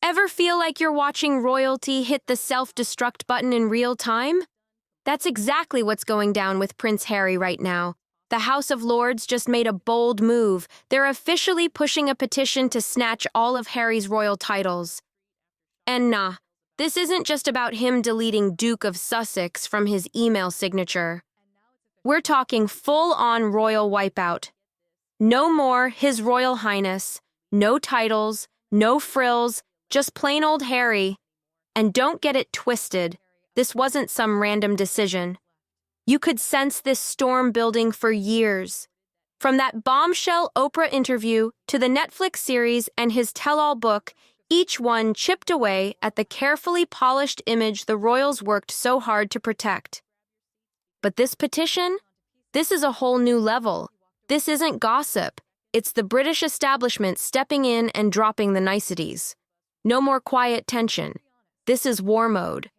Ever feel like you're watching royalty hit the self-destruct button in real time? That's exactly what's going down with Prince Harry right now. The House of Lords just made a bold move. They're officially pushing a petition to snatch all of Harry's royal titles. And nah, this isn't just about him deleting Duke of Sussex from his email signature. We're talking full-on royal wipeout. No more His Royal Highness, no titles, no frills, just plain old Harry. And don't get it twisted, this wasn't some random decision. You could sense this storm building for years. From that bombshell Oprah interview to the Netflix series and his tell-all book, each one chipped away at the carefully polished image the royals worked so hard to protect. But this petition? This is a whole new level. This isn't gossip. It's the British establishment stepping in and dropping the niceties. No more quiet tension. This is war mode.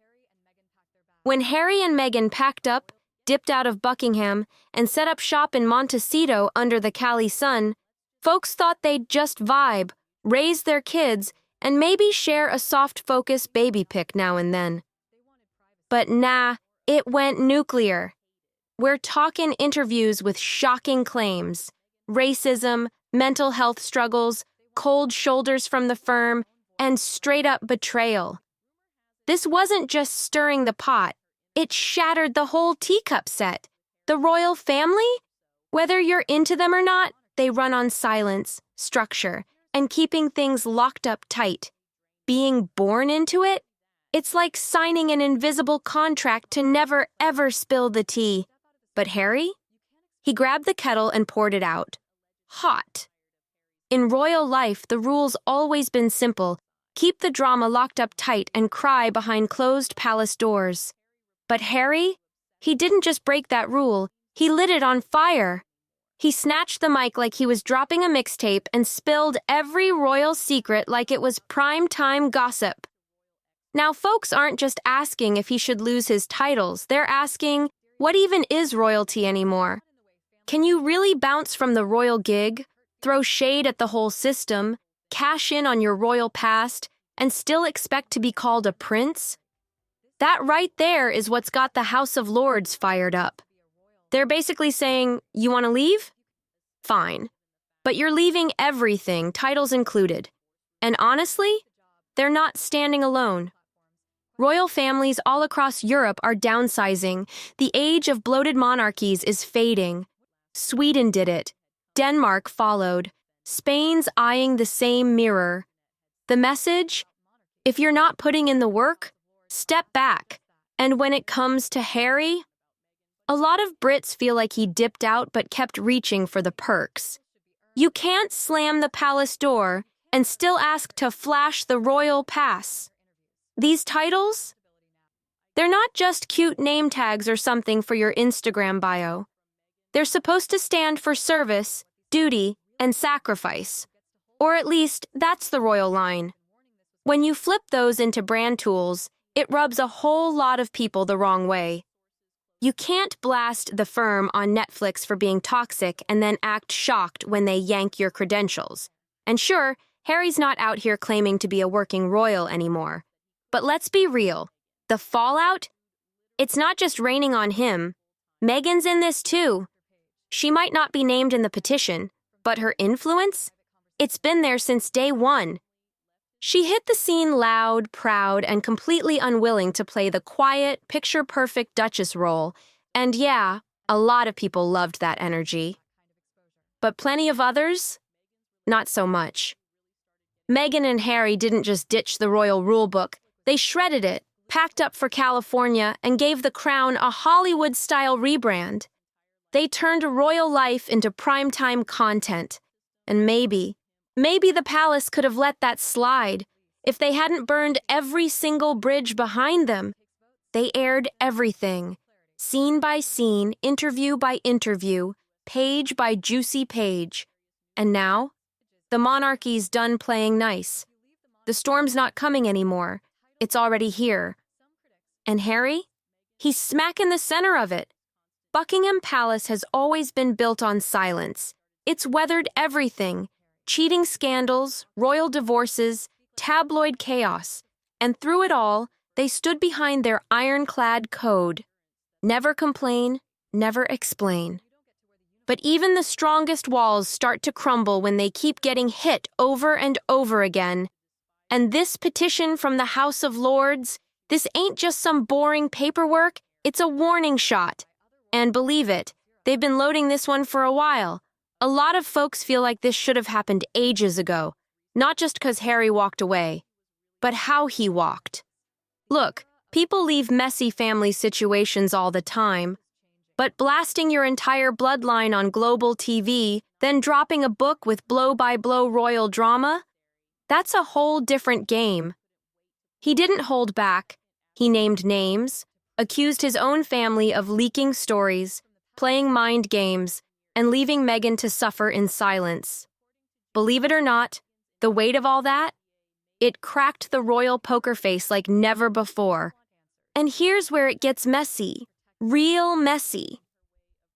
When Harry and Meghan packed up, dipped out of Buckingham, and set up shop in Montecito under the Cali sun, folks thought they'd just vibe, raise their kids, and maybe share a soft-focus baby pic now and then. But nah, it went nuclear. We're talking interviews with shocking claims, racism, mental health struggles, cold shoulders from the firm, and straight-up betrayal. This wasn't just stirring the pot. It shattered the whole teacup set. The royal family? Whether you're into them or not, they run on silence, structure, and keeping things locked up tight. Being born into it? It's like signing an invisible contract to never ever spill the tea. But Harry? He grabbed the kettle and poured it out. Hot. In royal life, the rule's always been simple. Keep the drama locked up tight and cry behind closed palace doors. But Harry? He didn't just break that rule, he lit it on fire. He snatched the mic like he was dropping a mixtape and spilled every royal secret like it was prime-time gossip. Now, folks aren't just asking if he should lose his titles, they're asking, what even is royalty anymore? Can you really bounce from the royal gig, throw shade at the whole system, cash in on your royal past, and still expect to be called a prince? That right there is what's got the House of Lords fired up. They're basically saying, you want to leave? Fine. But you're leaving everything, titles included. And honestly, they're not standing alone. Royal families all across Europe are downsizing. The age of bloated monarchies is fading. Sweden did it. Denmark followed. Spain's eyeing the same mirror. The message? If you're not putting in the work, step back. And when it comes to Harry, a lot of Brits feel like he dipped out but kept reaching for the perks. You can't slam the palace door and still ask to flash the royal pass. These titles? They're not just cute name tags or something for your Instagram bio. They're supposed to stand for service, duty, and sacrifice. Or at least, that's the royal line. When you flip those into brand tools, it rubs a whole lot of people the wrong way. You can't blast the firm on Netflix for being toxic and then act shocked when they yank your credentials. And sure, Harry's not out here claiming to be a working royal anymore. But let's be real. The fallout? It's not just raining on him. Meghan's in this too. She might not be named in the petition, but her influence? It's been there since day one. She hit the scene loud, proud, and completely unwilling to play the quiet, picture-perfect Duchess role, and yeah, a lot of people loved that energy. But plenty of others? Not so much. Meghan and Harry didn't just ditch the royal rulebook, they shredded it, packed up for California, and gave the crown a Hollywood-style rebrand. They turned royal life into primetime content, and maybe the palace could have let that slide if they hadn't burned every single bridge behind them. They aired everything, scene by scene, interview by interview, page by juicy page. And now, the monarchy's done playing nice. The storm's not coming anymore. It's already here. And Harry? He's smack in the center of it. Buckingham Palace has always been built on silence. It's weathered everything. Cheating scandals, royal divorces, tabloid chaos, and through it all, they stood behind their ironclad code. Never complain, never explain. But even the strongest walls start to crumble when they keep getting hit over and over again. And this petition from the House of Lords, this ain't just some boring paperwork, it's a warning shot. And believe it, they've been loading this one for a while. A lot of folks feel like this should have happened ages ago, not just because Harry walked away, but how he walked. Look, people leave messy family situations all the time, but blasting your entire bloodline on global TV, then dropping a book with blow-by-blow royal drama? That's a whole different game. He didn't hold back. He named names, accused his own family of leaking stories, playing mind games, and leaving Meghan to suffer in silence. Believe it or not, the weight of all that? It cracked the royal poker face like never before. And here's where it gets messy. Real messy.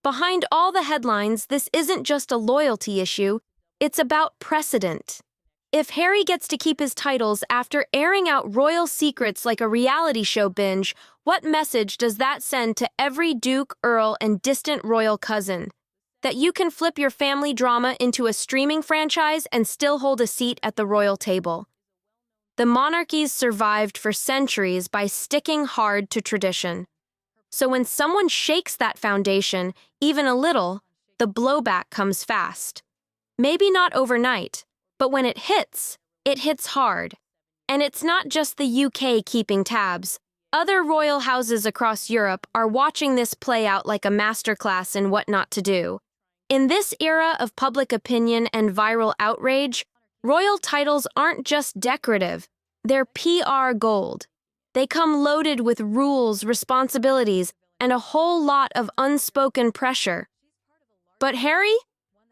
Behind all the headlines, this isn't just a loyalty issue, it's about precedent. If Harry gets to keep his titles after airing out royal secrets like a reality show binge, what message does that send to every duke, earl, and distant royal cousin? That you can flip your family drama into a streaming franchise and still hold a seat at the royal table. The monarchies survived for centuries by sticking hard to tradition. So when someone shakes that foundation, even a little, the blowback comes fast. Maybe not overnight, but when it hits hard. And it's not just the UK keeping tabs. Other royal houses across Europe are watching this play out like a masterclass in what not to do. In this era of public opinion and viral outrage, royal titles aren't just decorative, they're PR gold. They come loaded with rules, responsibilities, and a whole lot of unspoken pressure. But Harry?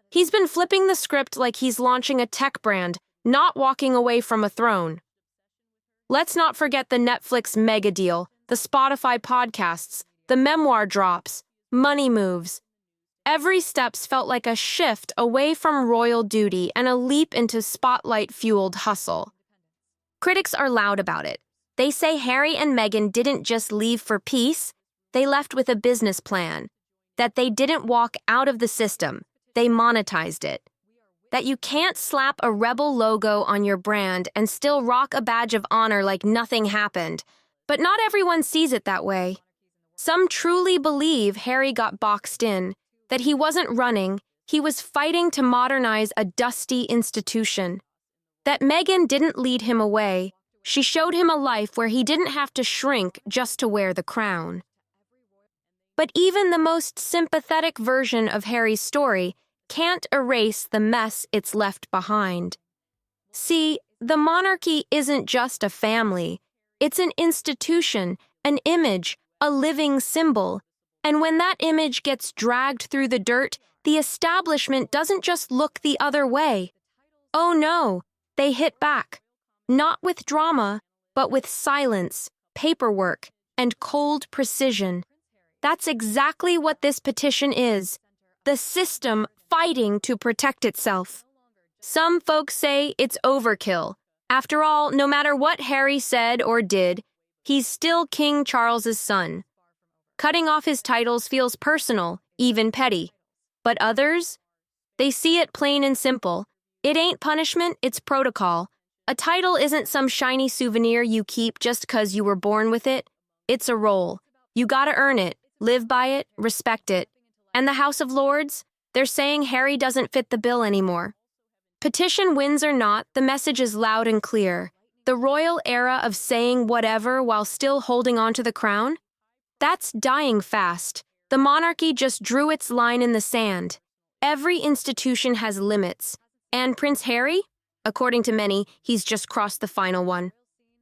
He's been flipping the script like he's launching a tech brand, not walking away from a throne. Let's not forget the Netflix mega deal, the Spotify podcasts, the memoir drops, money moves. Every step's felt like a shift away from royal duty and a leap into spotlight-fueled hustle. Critics are loud about it. They say Harry and Meghan didn't just leave for peace, they left with a business plan. That they didn't walk out of the system, they monetized it. That you can't slap a rebel logo on your brand and still rock a badge of honor like nothing happened. But not everyone sees it that way. Some truly believe Harry got boxed in, that he wasn't running, he was fighting to modernize a dusty institution. That Meghan didn't lead him away, she showed him a life where he didn't have to shrink just to wear the crown. But even the most sympathetic version of Harry's story can't erase the mess it's left behind. See, the monarchy isn't just a family. It's an institution, an image, a living symbol. And when that image gets dragged through the dirt, the establishment doesn't just look the other way. Oh no, they hit back. Not with drama, but with silence, paperwork, and cold precision. That's exactly what this petition is. The system fighting to protect itself. Some folks say it's overkill. After all, no matter what Harry said or did, he's still King Charles's son. Cutting off his titles feels personal, even petty. But others? They see it plain and simple. It ain't punishment, it's protocol. A title isn't some shiny souvenir you keep just 'cause you were born with it. It's a role. You gotta earn it, live by it, respect it. And the House of Lords? They're saying Harry doesn't fit the bill anymore. Petition wins or not, the message is loud and clear. The royal era of saying whatever while still holding on to the crown? That's dying fast. The monarchy just drew its line in the sand. Every institution has limits. And Prince Harry? According to many, he's just crossed the final one.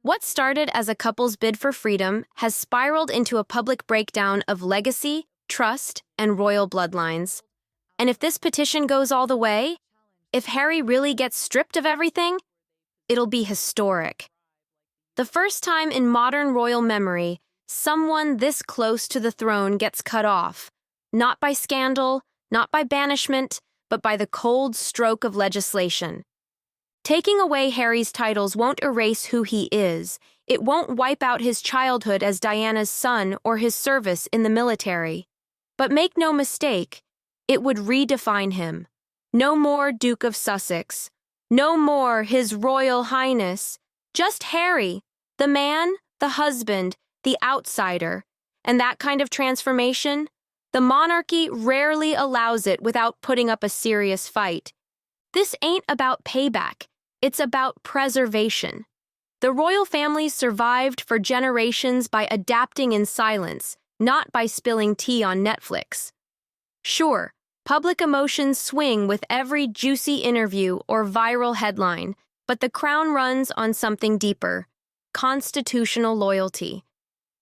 What started as a couple's bid for freedom has spiraled into a public breakdown of legacy, trust, and royal bloodlines. And if this petition goes all the way, if Harry really gets stripped of everything, it'll be historic. The first time in modern royal memory, someone this close to the throne gets cut off, not by scandal, not by banishment, but by the cold stroke of legislation. Taking away Harry's titles won't erase who he is. It won't wipe out his childhood as Diana's son or his service in the military. But make no mistake, it would redefine him. No more Duke of Sussex. No more His Royal Highness. Just Harry, the man, the husband, the outsider. And that kind of transformation, the monarchy rarely allows it without putting up a serious fight. This ain't about payback. It's about preservation. The royal families survived for generations by adapting in silence, not by spilling tea on Netflix. Sure, public emotions swing with every juicy interview or viral headline, but the crown runs on something deeper: constitutional loyalty.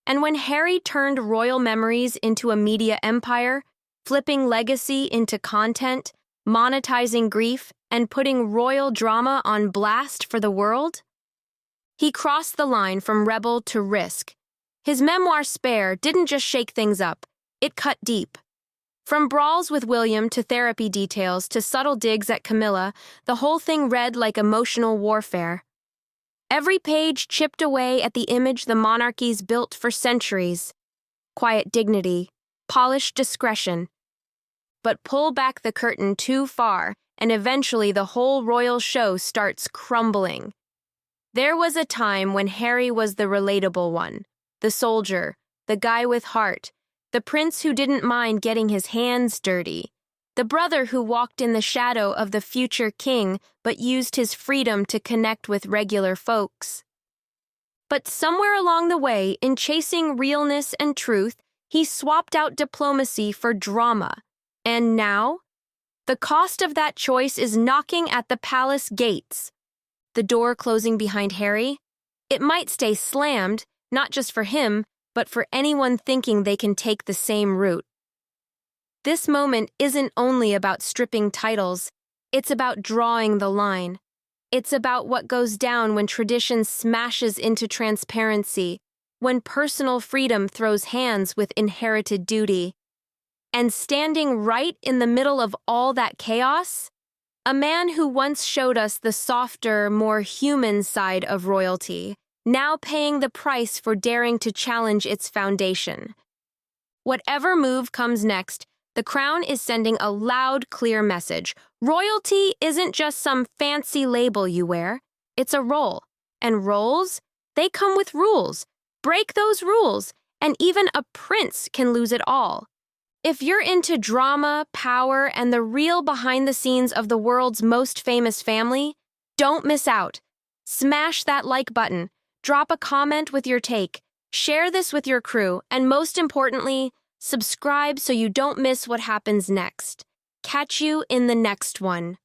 And when Harry turned royal memories into a media empire, flipping legacy into content, monetizing grief, and putting royal drama on blast for the world, he crossed the line from rebel to risk. His memoir Spare didn't just shake things up, it cut deep. From brawls with William to therapy details to subtle digs at Camilla, the whole thing read like emotional warfare. Every page chipped away at the image the monarchies built for centuries: quiet dignity, polished discretion. But pull back the curtain too far, and eventually the whole royal show starts crumbling. There was a time when Harry was the relatable one, the soldier, the guy with heart, the prince who didn't mind getting his hands dirty, the brother who walked in the shadow of the future king but used his freedom to connect with regular folks. But somewhere along the way, in chasing realness and truth, he swapped out diplomacy for drama. And now, the cost of that choice is knocking at the palace gates. The door closing behind Harry? It might stay slammed, not just for him, but for anyone thinking they can take the same route. This moment isn't only about stripping titles, it's about drawing the line. It's about what goes down when tradition smashes into transparency, when personal freedom throws hands with inherited duty. And standing right in the middle of all that chaos, a man who once showed us the softer, more human side of royalty, now paying the price for daring to challenge its foundation. Whatever move comes next, the crown is sending a loud, clear message. Royalty isn't just some fancy label you wear. It's a role. And roles, they come with rules. Break those rules, and even a prince can lose it all. If you're into drama, power, and the real behind the scenes of the world's most famous family, don't miss out. Smash that like button, drop a comment with your take, share this with your crew, and most importantly, subscribe so you don't miss what happens next. Catch you in the next one.